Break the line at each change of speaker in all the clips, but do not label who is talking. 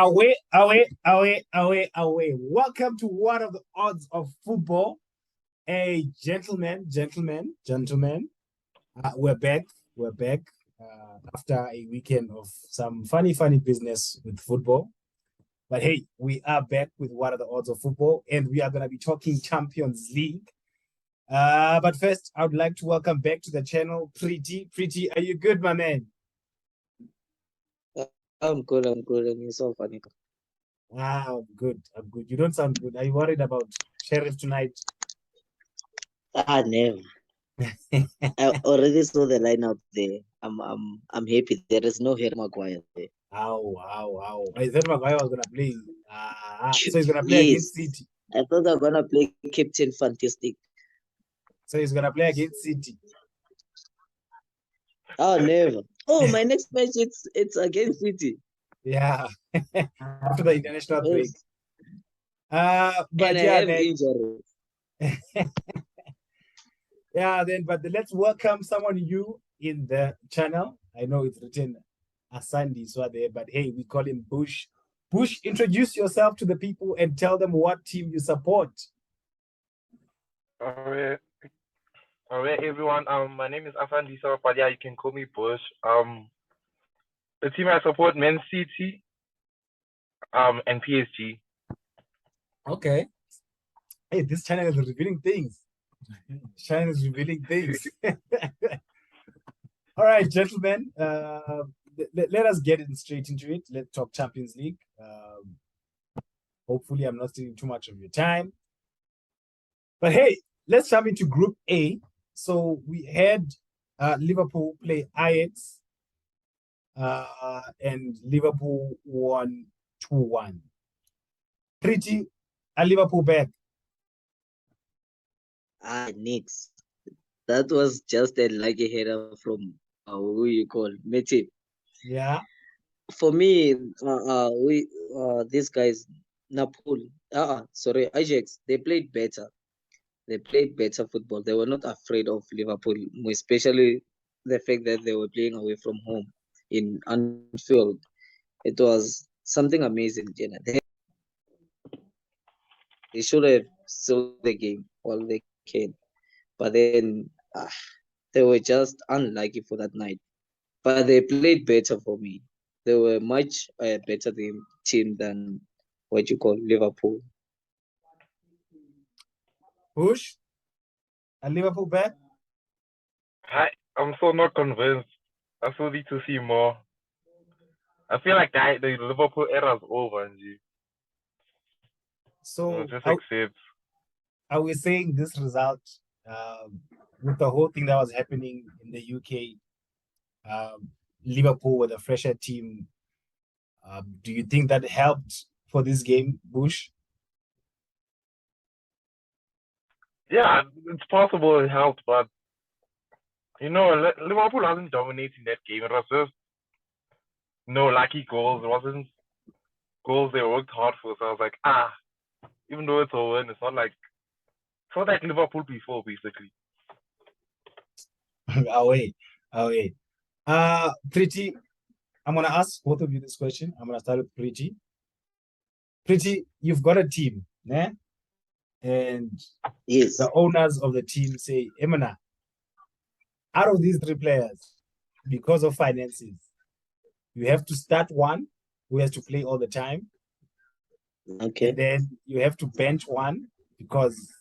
Away. Welcome to What Are the Odds of Football? Hey, gentlemen. We're back. After a weekend of some funny business with football. But hey, we are back with What Are the Odds of Football? And we are going to be talking Champions League. But first, I would like to welcome back to the channel, Pretty. Pretty, are you good, my man?
I'm good. And you're so funny.
I'm good. You don't sound good. Are you worried about Sheriff tonight?
Never. I already saw the lineup there. I'm happy. There is no Harry Maguire there.
Ow. I thought Maguire was gonna play. So he's gonna play against City.
I thought they're gonna play Captain Fantastic.
So he's gonna play against City.
Oh, never. Oh, my next match it's against City.
Yeah. After the international break. But
and
yeah,
I have injuries.
Yeah, but let's welcome someone new in the channel. I know it's written Asandi Swade, but hey, we call him Bush. Bush, introduce yourself to the people and tell them what team you support.
Alright, everyone. My name is Asandi Swade. You can call me Bush. The team I support, Man City, and PSG.
Okay. Hey, this channel is revealing things. All right, gentlemen. Let us get straight into it. Let's talk Champions League. Hopefully, I'm not stealing too much of your time. But hey, let's jump into Group A. So we had Liverpool play Ajax, and Liverpool won 2-1. Pretty, are Liverpool back?
Nix. That was just a lucky header from who you call Matip.
Yeah.
For me, these guys, Ajax, they played better. They played better football. They were not afraid of Liverpool, especially the fact that they were playing away from home in Anfield. It was something amazing. They should have sold the game while they can, but then they were just unlucky for that night. But they played better for me. They were much better team than what you call Liverpool.
Bush, are Liverpool back?
I'm so not convinced. I still need to see more. I feel like the Liverpool era is over, Angie.
So
just accept.
Are we saying this result, with the whole thing that was happening in the UK, Liverpool with a fresher team, do you think that helped for this game, Bush?
Yeah, it's possible it helped, but Liverpool wasn't dominating that game. It was just lucky goals. It wasn't goals they worked hard for. So I was like, even though it's a win, it's not like Liverpool before, basically.
Away. Pretty, I'm gonna ask both of you this question. I'm gonna start with Pretty. Pretty, you've got a team, né? And
yes,
the owners of the team say, Emina, out of these three players, because of finances, you have to start one who has to play all the time.
Okay.
And then you have to bench one because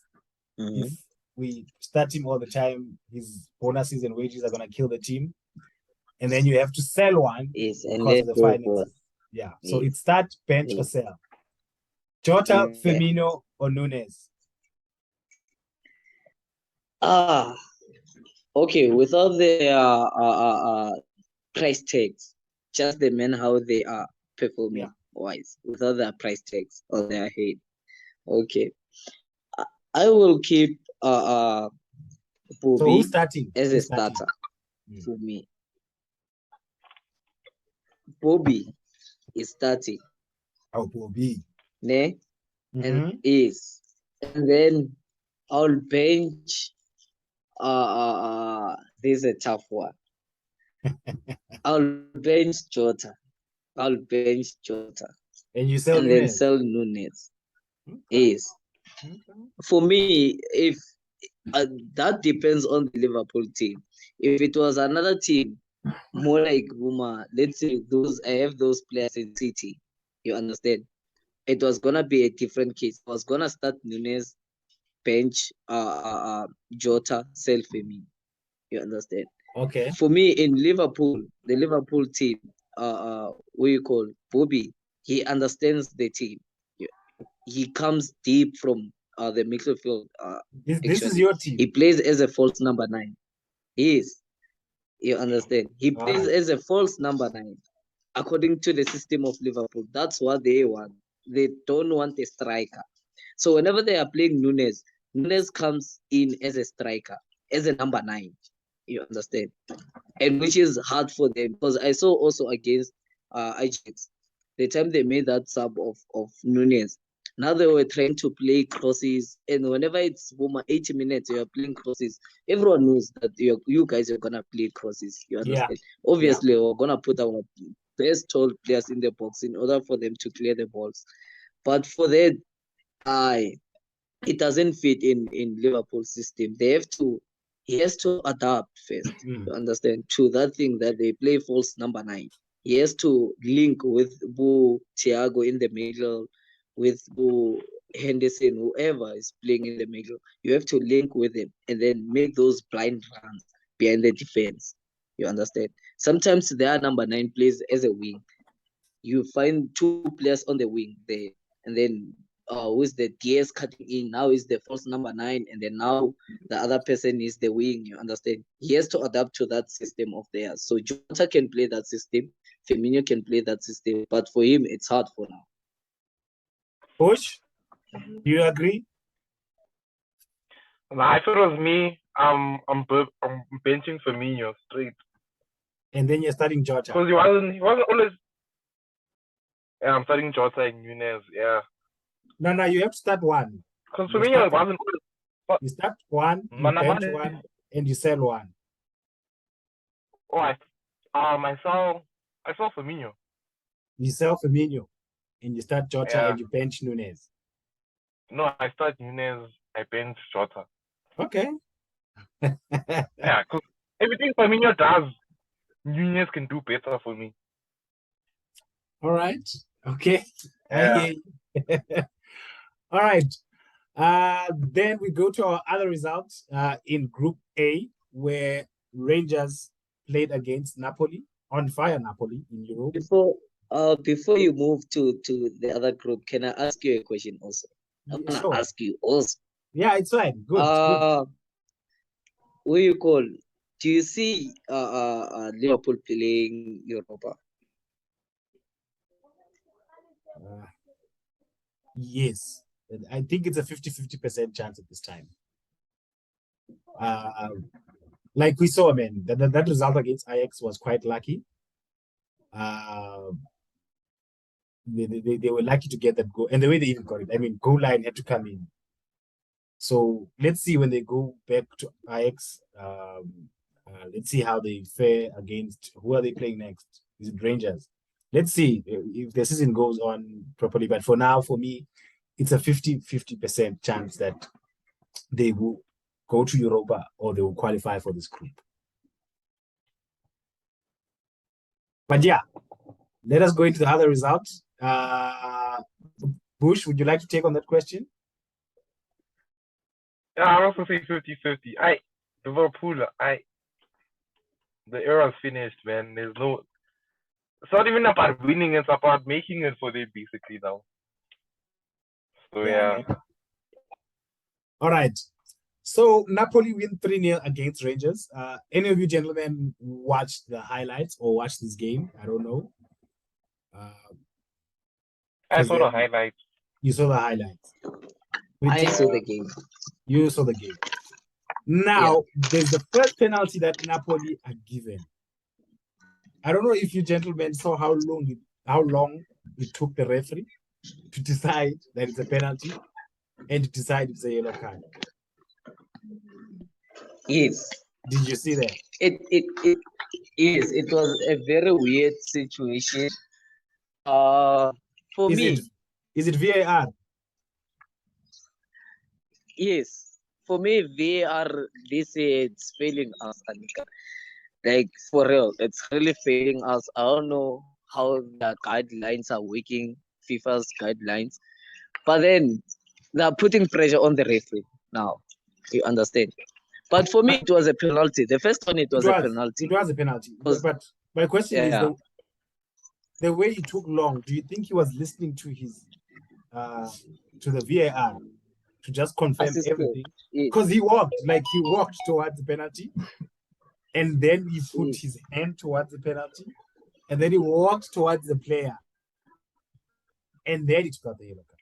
if we start him all the time, his bonuses and wages are going to kill the team. And then you have to sell one because of the finances. Yeah. So it's start, bench, or sell. Jota, Firmino, or Nunes?
Okay. Without the price tags, just the men how they are performing wise, without their price tags on their head. Okay. I will keep Bobby
so who's starting
as a starter for me. Bobby is starting.
Oh, Bobby.
Ne? And then I'll bench. This is a tough one. I'll bench Jota.
And you sell
and then
Nunes.
sell Nunes.
Okay.
Yes.
Okay.
For me, if that depends on the Liverpool team. If it was another team, more like Buma, let's say I have those players in City. You understand? It was gonna be a different case. I was gonna start Nunes, bench, Jota, sell Firmino. You understand?
Okay.
For me, in Liverpool, the Liverpool team, what you call Bobby, he understands the team. He comes deep from the midfield.
This is
Actually,
your
he
team.
plays as a false number 9. He is. You understand? He
All
plays
right.
as a false number 9, according to the system of Liverpool. That's what they want. They don't want a striker. So whenever they are playing Nunes, Nunes comes in as a striker, as a number 9. You understand? And which is hard for them, because I saw also against Ajax, the time they made that sub of Nunes. Now they were trying to play crosses, and whenever it's 80 minutes, you're playing crosses. Everyone knows that you guys are gonna play crosses. You
Yeah.
understand? Obviously, we're gonna put our best tall players in the box in order for them to clear the balls. But for that, it doesn't fit in Liverpool's system. He has to adapt first. You understand, to that thing that they play false number 9. He has to link with Thiago in the middle, with Henderson, whoever is playing in the middle. You have to link with him and then make those blind runs behind the defense. You understand? Sometimes their number 9 plays as a wing. You find 2 players on the wing there, and then who's the DS cutting in now is the false number 9, and then now the other person is the wing. You understand? He has to adapt to that system of theirs. So Jota can play that system, Firmino can play that system, but for him it's hard for now.
Push, do you agree?
Nah, if it was me, I'm benching Firmino straight.
And then you're starting Jota.
Because he wasn't always. Yeah, I'm starting Jota and Nunes. Yeah.
No, you have to start one.
Because
You
Firmino
start-
wasn't always.
You start one, you
Man,
bench
man.
one, and you sell one.
Oh, I saw Firmino.
You sell Firmino, and you start Jota,
Yeah.
and you bench Nunes.
No, I start Nunes. I bench Jota.
Okay.
Yeah, because everything Firmino does, Nunes can do better for me.
All right. Okay. I
Yeah.
hear you. All right. Then we go to our other results in Group A, where Rangers played against Napoli, on fire Napoli in Europe.
Before you move to the other group, can I ask you a question also? I'm gonna
Sure.
ask you also.
Yeah, it's fine. Good. Good.
What do you call? Do you see Liverpool playing Europa?
Yes. I think it's a 50-50% chance at this time. Like we saw, man, that result against Ajax was quite lucky. They were lucky to get that goal, and the way they even got it, I mean, goal line had to come in. So let's see when they go back to Ajax. Let's see how they fare against, who are they playing next? Is it Rangers? Let's see if the season goes on properly. But for now, for me, it's a 50-50% chance that they will go to Europa or they will qualify for this group. But yeah, let us go into the other results. Bush, would you like to take on that question?
Yeah, I also say 50-50. Liverpool, the era's finished, man. It's not even about winning, it's about making it for them basically now. So yeah.
All right. So Napoli win 3-0 against Rangers. Any of you gentlemen watched the highlights or watched this game? I don't know.
I saw the highlights.
You saw the highlights.
I saw the game.
You saw the game. Now, there's the first penalty that Napoli are given. I don't know if you gentlemen saw how long it took the referee to decide that it's a penalty and to decide it's a yellow card.
Yes.
Did you see that?
It was a very weird situation. For me,
Is it VAR?
yes. For me, VAR this year it's failing us, Anika. Like for real, it's really failing us. I don't know how the guidelines are working, FIFA's guidelines, but then they're putting pressure on the referee now. You understand? But for me, it was a penalty. The first one, it was a penalty.
It was a penalty.
Because-
But my question is
Yeah.
the way it took long. Do you think he was listening to his to the VAR to just confirm
Assistant.
everything?
Yes.
Because he walked towards the penalty, and then he put his hand towards the penalty, and then he walked towards the player, and then it got the yellow card.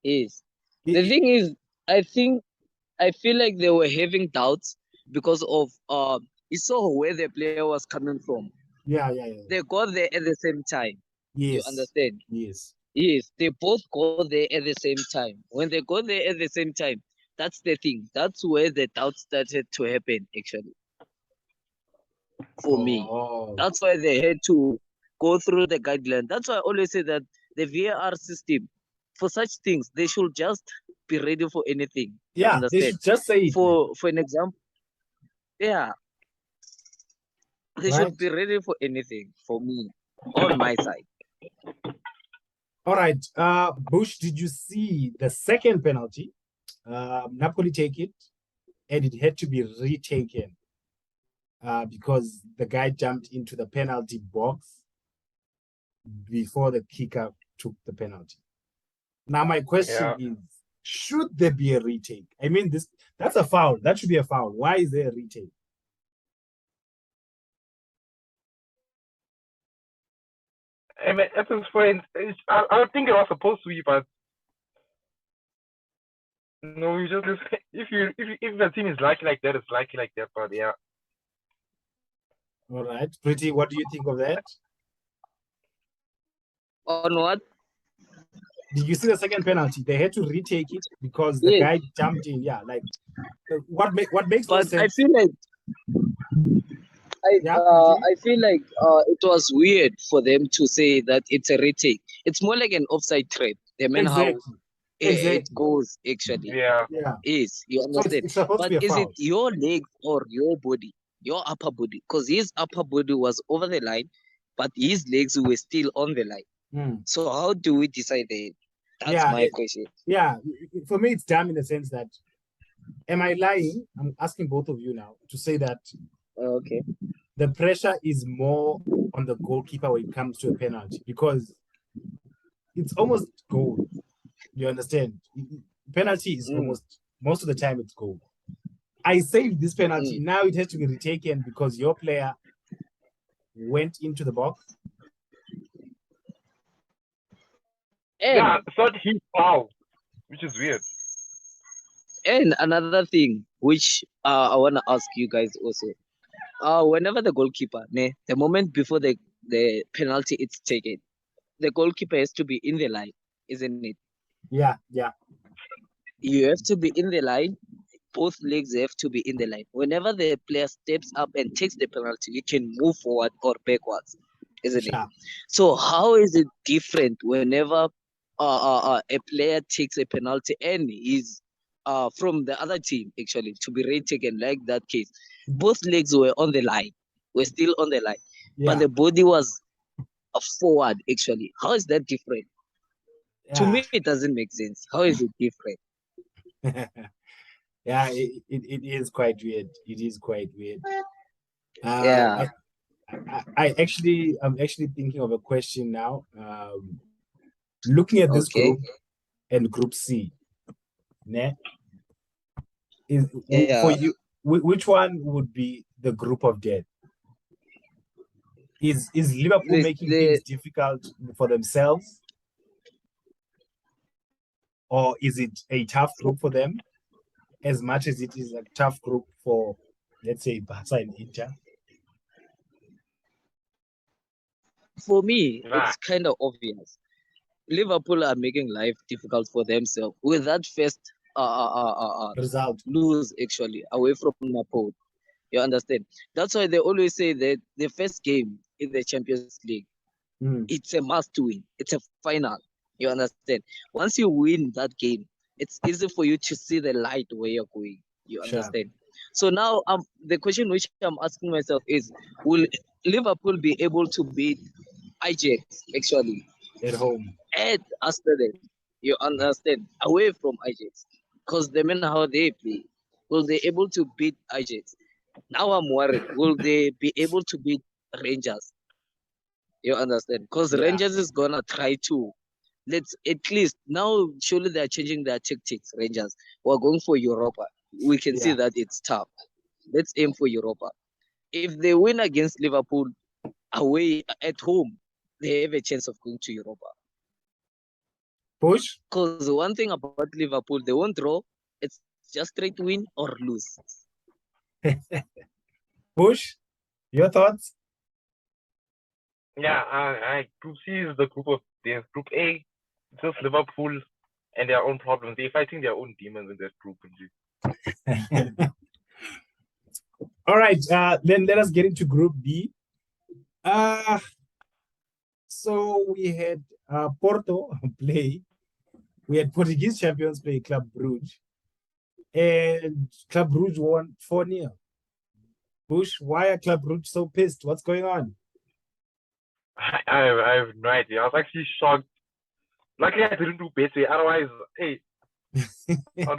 Yes. The thing is, I feel like they were having doubts because of you saw where the player was coming from.
Yeah.
They got there at the same time.
Yes.
You understand?
Yes.
Yes, they both go there at the same time. When they go there at the same time, that's the thing. That's where the doubt started to happen, actually. For me.
Oh.
That's why they had to go through the guideline. That's why I always say that the VAR system, for such things, they should just be ready for anything. You
Yeah,
understand?
they should just say it.
For an example, yeah. They
Right.
should be ready for anything, for me, on my side.
All right. Bush, did you see the second penalty? Napoli take it, and it had to be retaken because the guy jumped into the penalty box before the kicker took the penalty. Now, my question is, should there be a retake? I mean, that's a foul. That should be a foul. Why is there a retake?
I mean, at this point, I think it was supposed to be, but no, you just if the team is lucky like that, it's lucky like that. But yeah,
All right, Pretty, what do you think of that?
On what?
Did you see the second penalty? They had to retake it because the guy jumped in. Yeah, like what makes no
But
sense?
I feel like I feel like it was weird for them to say that it's a retake. It's more like an offside trap. The man how it goes actually.
yeah.
Is you understand?
It's supposed to be a
But is
foul.
it your leg or your body, your upper body? Because his upper body was over the line, but his legs were still on the line. So how do we decide that? That's my question.
Yeah, for me, it's dumb in the sense that, am I lying? I'm asking both of you now to say that
Okay.
the pressure is more on the goalkeeper when it comes to a penalty because it's almost goal. You understand? Penalty is almost, most of the time it's goal. I saved this penalty. Now it has to be retaken because your player went into the box.
Yeah, it's not his foul, which is weird.
And another thing, which I want to ask you guys also, whenever the goalkeeper, the moment before the penalty is taken, the goalkeeper has to be in the line, isn't it?
Yeah.
You have to be in the line. Both legs have to be in the line. Whenever the player steps up and takes the penalty, you can move forward or backwards, isn't it? So how is it different whenever a player takes a penalty and is from the other team actually to be retaken like that case? Both legs were on the line, were still on the line, but the body was forward actually. How is that different? To me, it doesn't make sense. How is it different?
Yeah, it is quite weird. It is quite weird.
Yeah.
I'm actually thinking of a question now. Looking at this group and Group C, for you, which one would be the group of death? Is Liverpool making things difficult for themselves, or is it a tough group for them, as much as it is a tough group for, let's say, Barca and Inter?
For me, it's kind of obvious. Liverpool are making life difficult for themselves with that first
result
lose actually away from Napoli. You understand? That's why they always say that the first game in the Champions League, It's a must win. It's a final. You understand? Once you win that game, it's easy for you to see the light where you're going. You
Sure.
understand? So now the question which I'm asking myself is, will Liverpool be able to beat Ajax actually
At home.
at Amsterdam? You understand? Away from Ajax. Because the men how they play. Will they able to beat Ajax? Now I'm worried. Will they be able to beat Rangers? You understand? Because
Yeah.
Rangers is gonna try to. Let's at least now. Surely they are changing their tactics. Rangers, we're going for Europa. We can see
Yeah.
that it's tough. Let's aim for Europa. If they win against Liverpool away at home, they have a chance of going to Europa.
Push.
Because one thing about Liverpool, they won't draw. It's just straight win or lose.
Push. Your thoughts?
Yeah, Group C is the group of death. Group A, just Liverpool and their own problems. They're fighting their own demons in that group.
All right. Then let us get into Group B. So we had Porto play. We had Portuguese champions play Club Brugge. And Club Brugge won 4-0. Bush, why are Club Brugge so pissed? What's going on?
I have no idea. I was actually shocked. Luckily, I didn't do better. Otherwise, hey, I was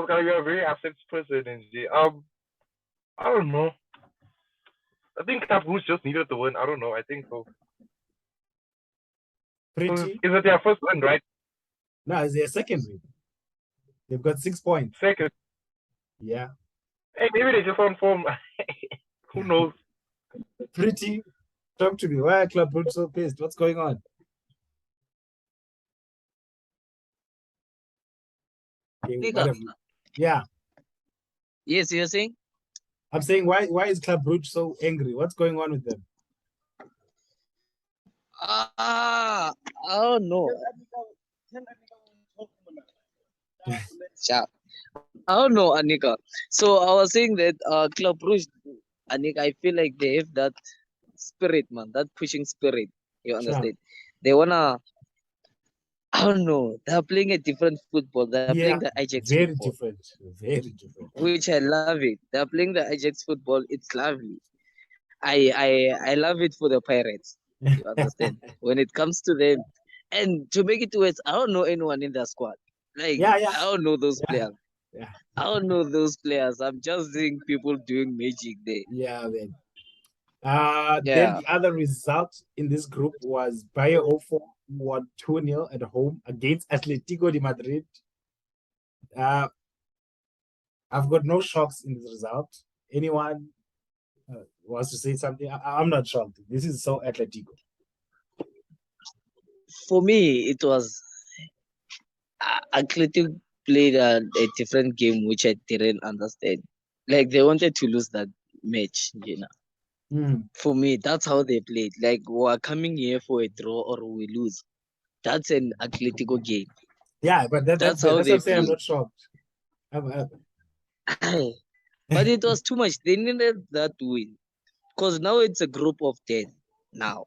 gonna be a very upset person. And I don't know. I think Club Brugge just needed the win. I don't know. I think so.
Pretty?
Is it their first win, right?
No, it's their second win. They've got 6 points.
Second.
Yeah.
Hey, maybe they just on form. Who knows?
Pretty? Talk to me. Why are Club Brugge so pissed? What's going on? Okay, yeah.
Yes, you're saying?
I'm saying why is Club Brugge so angry? What's going on with them?
I don't know. Sharp. I don't know, Anika. So I was saying that Club Brugge, Anika, I feel like they have that spirit, man, that pushing spirit. You understand? They wanna. I don't know. They're playing a different football. They're playing the Ajax
very
football.
different. Very different.
Which I love it. They're playing the Ajax football. It's lovely. I love it for the Pirates. You understand? When it comes to them, and to make it worse, I don't know anyone in their squad. Like I don't know those players.
Yeah.
I don't know those players. I'm just seeing people doing magic there.
Yeah, man. Then the other result in this group was Bayer 04 won 2-0 at home against Atletico de Madrid. I've got no shocks in this result. Anyone wants to say something? I'm not shocked. This is so Atletico.
For me, it was Atletico played a different game which I didn't understand. Like they wanted to lose that match, you know. For me, that's how they played. Like we're coming here for a draw or we lose. That's an Atletico game.
Yeah, but that's how they play. I'm not shocked.
But it was too much. They needed that win because now it's a group of 10 now.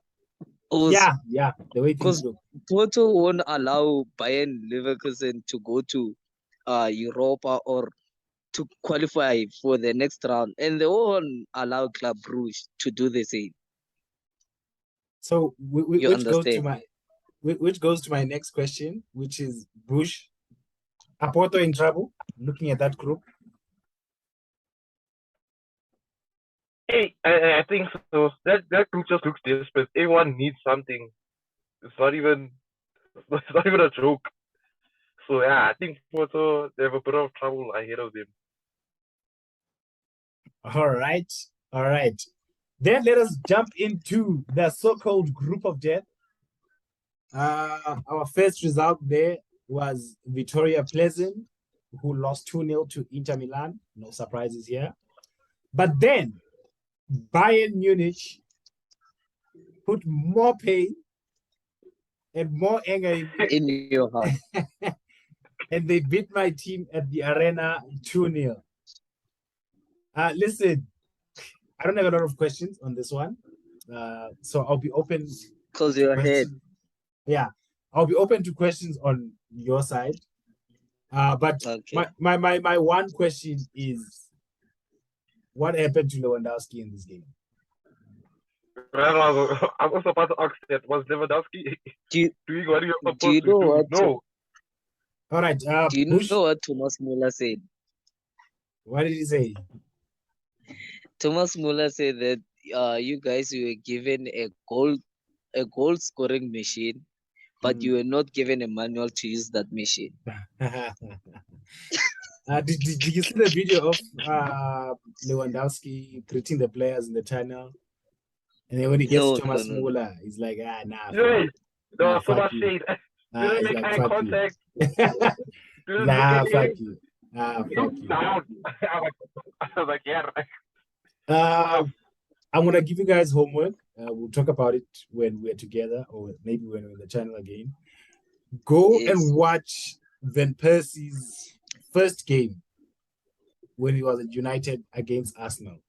Yeah, the way things look.
Porto won't allow Bayern Leverkusen to go to Europa or to qualify for the next round, and they won't allow Club Brugge to do the same.
So which goes to my next question, which is Bush. Are Porto in trouble? Looking at that group.
Hey, I think so. That group just looks desperate. Everyone needs something. It's not even a joke. So yeah, I think Porto, they have a bit of trouble ahead of them.
All right. Then let us jump into the so-called group of death. Our first result there was Victoria Pleasant, who lost 2-0 to Inter Milan. No surprises here. But then Bayern Munich put more pain and more anger
in your heart.
And they beat my team at the arena 2-0. Listen, I don't have a lot of questions on this one. So I'll be open.
Because you're ahead.
Yeah, I'll be open to questions on your side. But
Okay.
my one question is, what happened to Lewandowski in this game?
I was about to ask that. Was Lewandowski doing what he was supposed
you
to
know
do?
what?
No.
All right.
Do you
Bush,
know what Thomas Muller said?
what did he say?
Thomas Muller said that you guys were given a goal scoring machine, but you were not given a manual to use that machine.
Did you see the video of Lewandowski greeting the players in the tunnel? And then when he gets
No,
Thomas
no.
Muller, he's like, nah.
Hey, there was so
fuck
much
you.
shade. Didn't
It's
make
like,
eye
fuck
contact.
you.
Didn't
Nah,
look at
fuck
him.
you. Fuck
Looked
you.
down. I was like, yeah.
I'm gonna give you guys homework. We'll talk about it when we're together, or maybe when we're in the channel again. Go
Yes.
and watch Van Persie's first game when he was at United against Arsenal,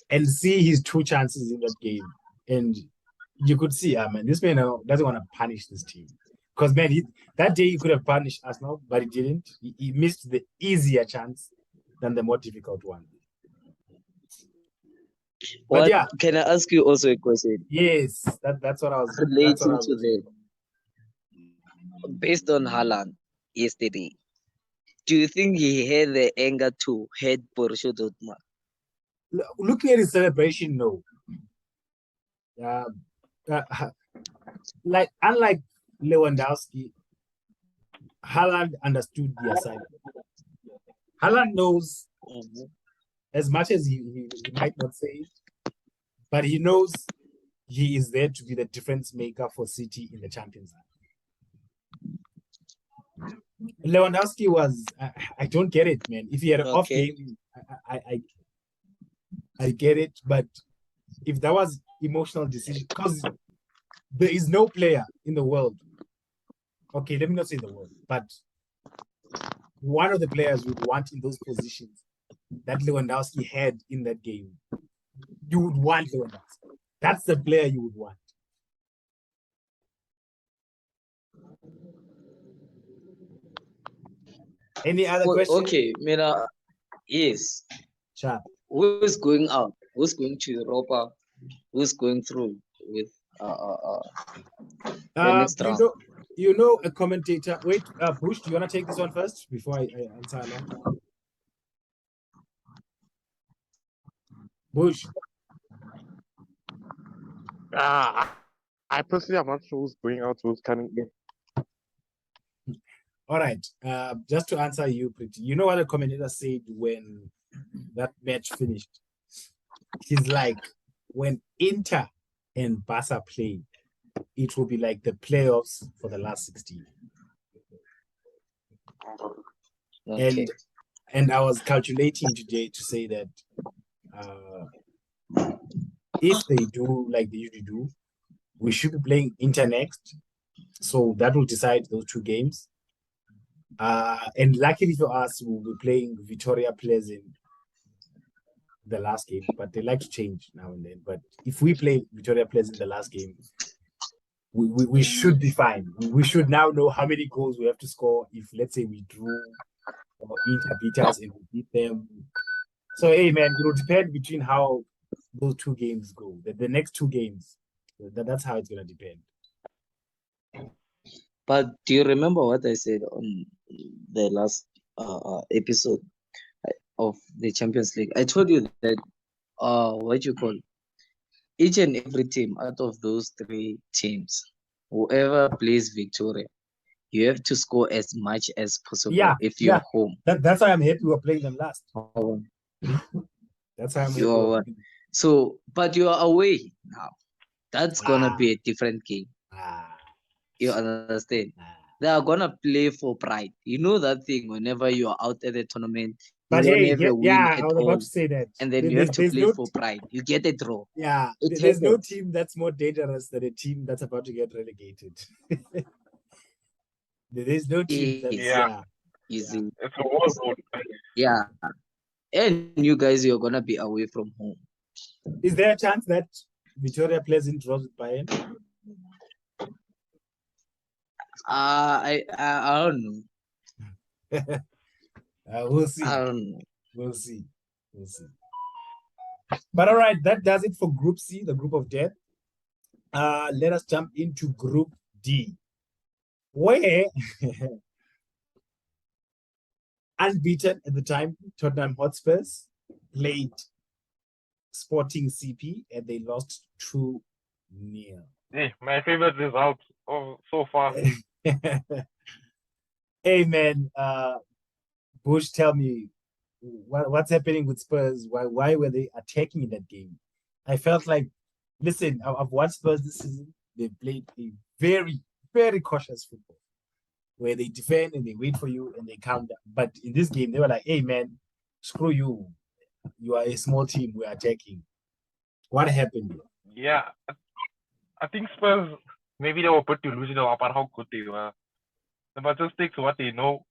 and see his two chances in that game. And you could see, man, this man doesn't want to punish this team. Because, man, that day he could have punished Arsenal, but he didn't. He missed the easier chance than the more difficult one. But yeah,
Can I ask you also a question?
yes, that's what I was
relating
that's what I was
to that. Based on Haaland yesterday, do you think he had the anger to head Borussia Dortmund?
Looking at his celebration, no. Like unlike Lewandowski, Haaland understood the assignment. Haaland knows, as much as he might not say it, but he knows he is there to be the difference maker for City in the Champions League. Lewandowski was, I don't get it, man. If he had an off game, I get it, but if that was emotional decision, because there is no player in the world, okay, let me not say the world, but one of the players you would want in those positions that Lewandowski had in that game, you would want Lewandowski. That's the player you would want. Any other questions?
Okay, Mira, yes.
Sure.
Who is going out? Who's going to Europa? Who's going through with the next round?
You know a commentator. Wait, Bush, do you want to take this one first before I answer along? Bush.
I personally am not sure who's going out, who's coming in.
All right. Just to answer you, Pretty, you know what the commentator said when that match finished? He's like, when Inter and Barca play, it will be like the playoffs for the last 16.
Okay.
And I was calculating today to say that if they do like they usually do, we should be playing Inter next. So that will decide those two games. And luckily for us, we'll be playing Victoria Pleasant the last game, but they like to change now and then. But if we play Victoria Pleasant the last game, we should be fine. We should now know how many goals we have to score if, let's say, we drew or Inter beat us and we beat them. So, hey, man, it will depend between how those two games go. The next two games, that's how it's going to depend.
But do you remember what I said on the last episode of the Champions League? I told you that what you call each and every team out of those three teams, whoever plays Victoria, you have to score as much as possible if you're home.
That's why I'm happy we're playing them last. That's why I'm happy.
So, but you are away now. That's gonna be a different game. You understand? They are gonna play for pride. You know that thing whenever you are out at the tournament,
but
you
hey,
don't have a win
I
at
was
all,
about to say that.
and then you have to play for pride. You get a draw.
Yeah, there's no team that's more dangerous than a team that's about to get relegated. There's no team that's
easy.
It's a war zone.
Yeah, and you guys, you're gonna be away from home.
Is there a chance that Victoria plays in draws with Bayern?
I don't know.
We'll see.
I don't know.
We'll see. We'll see. But all right, that does it for Group C, the group of death. Let us jump into Group D, where unbeaten at the time, Tottenham Hotspurs played Sporting CP and they lost 2-0.
Hey, my favorite result so far.
Hey man, Bush, tell me what's happening with Spurs? Why were they attacking in that game? I felt like, listen, I've watched Spurs this season. They played a very, very cautious football where they defend and they wait for you and they counter. But in this game, they were like, hey man, screw you. You are a small team. We're attacking. What happened here?
Yeah, I think Spurs, maybe they were a bit delusional about how good they were. They must just stick to what they know.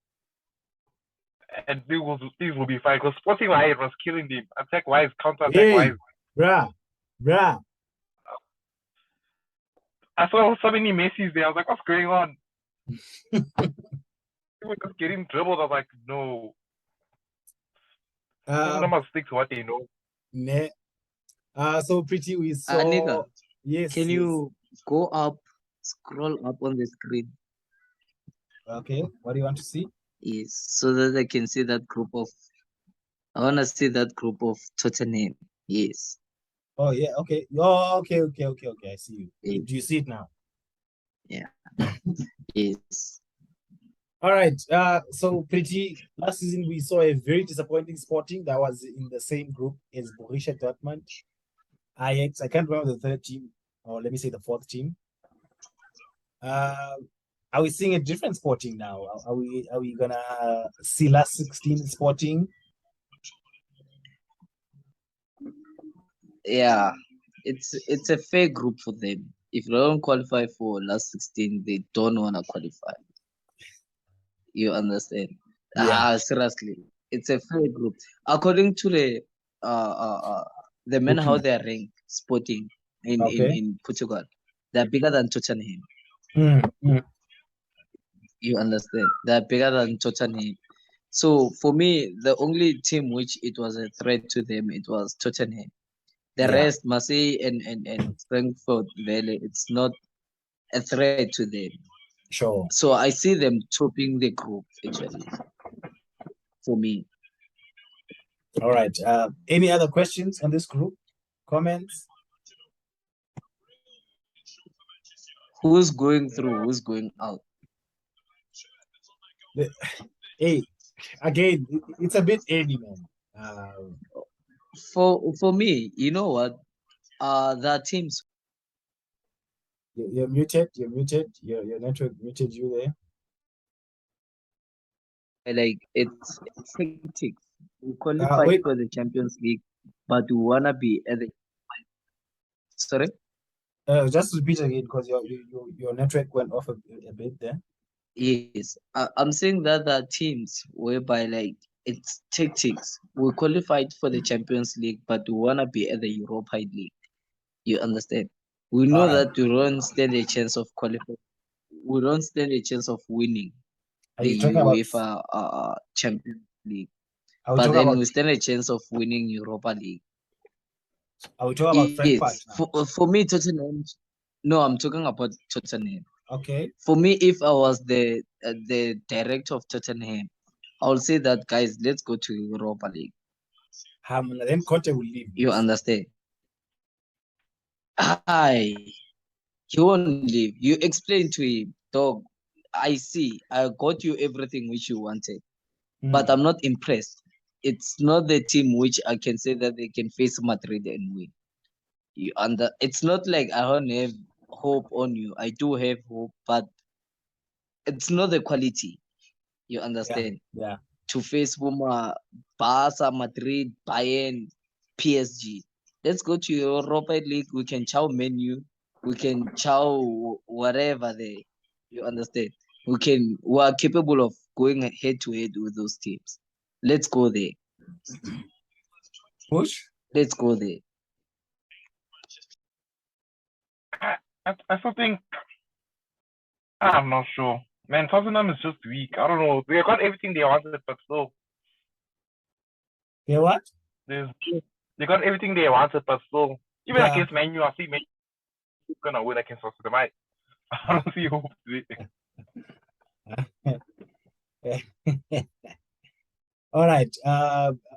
And things will be fine. Because Sporting Lion was killing them. Attack-wise, counter-attack-wise.
Bruh.
I saw so many Messis there. I was like, what's going on? They were just getting dribbled. I was like, no. They must stick to what they know.
So pretty we saw.
Nigga,
yes.
Can you go up, scroll up on the screen?
Okay. What do you want to see?
Yes, so that I can see that group of. I want to see that group of Tottenham. Yes.
Oh yeah. Okay. Oh, okay. I see you.
Yeah.
Do you see it now?
Yeah. Yes.
All right. So pretty last season we saw a very disappointing Sporting that was in the same group as Borussia Dortmund, Ajax. I can't remember the third team, or let me say the fourth team. Are we seeing a different Sporting now? Are we gonna see last 16 Sporting?
Yeah, it's a fair group for them. If they don't qualify for last 16, they don't want to qualify. You understand?
Yeah.
Seriously, it's a fair group. According to the men how they are ranked, Sporting in Portugal, they're bigger than Tottenham. You understand? They're bigger than Tottenham. So for me, the only team which it was a threat to them, it was Tottenham. The rest, Marseille and Frankfurt Valley, it's not a threat to them.
Sure.
So I see them topping the group actually. For me.
All right. Any other questions on this group? Comments?
Who's going through? Who's going out?
Hey, again, it's a bit early, man.
For me, you know what? The teams.
You're muted. You're muted. Your network muted you there.
Like it's hectic. We qualify for the Champions League, but we wanna be at the. Sorry.
Just repeat again because your network went off a bit there.
Yes, I'm saying that the teams whereby like it's tactics. We qualified for the Champions League, but we wanna be at the Europa League. You understand? We know that we don't stand a chance of qualifying. We don't stand a chance of winning the UEFA Champions League. But then we stand a chance of winning Europa League.
Are we talking about Frankfurt now?
For me, Tottenham. No, I'm talking about Tottenham.
Okay.
For me, if I was the director of Tottenham, I would say that guys, let's go to Europa League.
Then Conte will leave.
You understand? He won't leave. You explain to him, dog. I see. I got you everything which you wanted, but I'm not impressed. It's not the team which I can say that they can face Madrid and win. It's not like I don't have hope on you. I do have hope, but it's not the quality. You understand?
Yeah.
To face Barca, Madrid, Bayern, PSG. Let's go to Europa League. We can chow menu. We can chow whatever there. You understand? We are capable of going head to head with those teams. Let's go there.
Push.
Let's go there.
I still think I'm not sure. Man, Tottenham is just weak. I don't know. They got everything they wanted, but still,
You know what?
they got everything they wanted, but still, even
Yeah.
against Man U, I see Man U gonna win against us. I don't see hope today.
All right.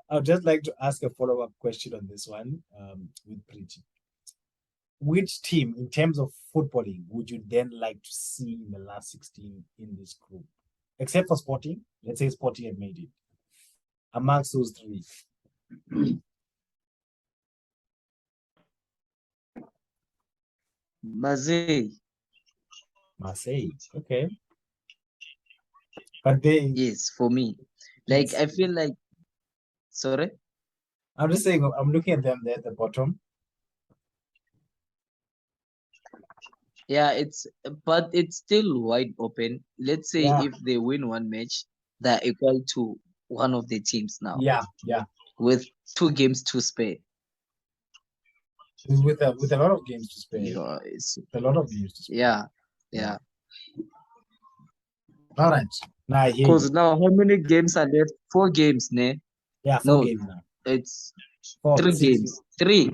I'd just like to ask a follow-up question on this one with Preeti. Which team, in terms of footballing, would you then like to see in the last 16 in this group? Except for Sporting. Let's say Sporting have made it. Amongst those three.
Marseille.
Marseille. Okay. But they.
Yes, for me. Like, I feel like. Sorry?
I'm just saying, I'm looking at them there at the bottom.
Yeah, but it's still wide open. Let's say if they win one match, they're equal to one of the teams now.
Yeah.
With 2 games to spare.
With a lot of games to spare.
Yeah, it's
a lot of games to spare.
Yeah.
All right. Now I hear
Because
you.
now how many games are left? 4 games, ne?
Yeah, 4 games now.
It's
4,
3
6,
games. 3.